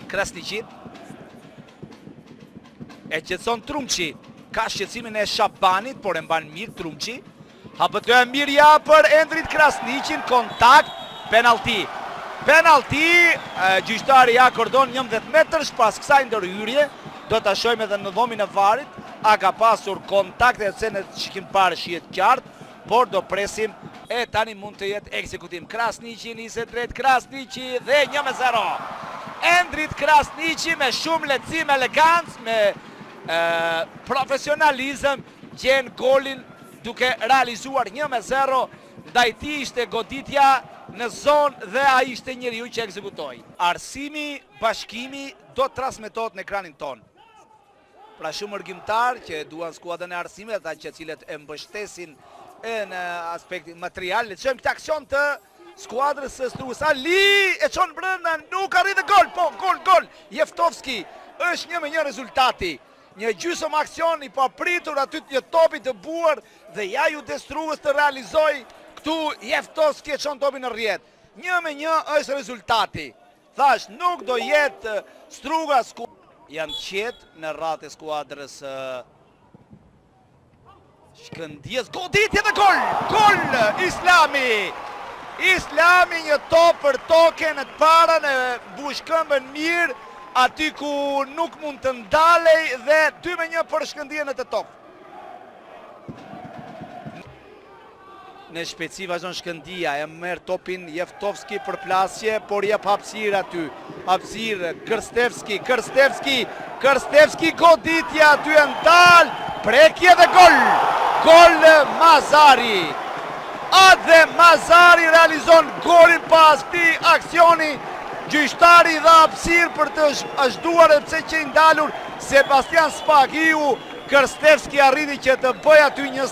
Krasniqi. E qetson Trumçi. Ka shqetësimin e Shabanit, por e mban mirë Trumçi. Hapët e mirë ja për Endrit Krasniqin, kontakt, penalti. Penalti, gjyqtari ja akordon 11 metrësh pas kësaj ndërhyrje. Do të shojmë edhe në dhomin e varit. A ka pasur kontakt e se në shikim parë shihet qartë, por do presim e tani mund të jetë ekzekutim. Krasniqi niset drejt Krasniqi dhe 1-0. Endrit Krasniqi me shumë lehtësim, elegancë, me profesionalizëm gjen golin duke realizuar 1-0. Ndaj tij ishte goditja në zonë dhe ai ishte njeriu që ekzekutoi. Arsimi, bashkimi do të transmetohet në ekranin ton. Pra shumë argimtar që duan skuadrën e Arsimit, ata që cilët e mbështesin në aspektin material. Le të shohim këtë aksion të skuadrës së Struës. Ali e çon brenda, nuk arrit gol, po gol. Jeftovski është 1-1 rezultati. Një gjysmë aksion i papritur aty një topi të buar dhe ja ju të Struës të realizoj këtu Jeftovski e çon topin në rrjet. 1-1 është rezultati. Thash, nuk do jetë Struga janë qetë në ratë e skuadrës Shkëndijës. Goditje dhe gol! Gol! Islami! Islami një top për toke në të para në bushkëmbën mirë, aty ku nuk mund të ndalej dhe 2-1 për Shkëndijën në të top. Në shpejtësi vazhdon Shkëndija, e merr topin Jeftovski për plasje, por jep hapësirë aty. Hapësirë, Kërstevski, goditja aty e ndal, prekje dhe gol! Gol Mazari. Adhe Mazari realizon golin pas këtij aksioni. Gjyqtari dha hapësirë për të zhduar e pse që i ndalur Sebastian Spahiu. Kërstevski arriti që të bëj aty një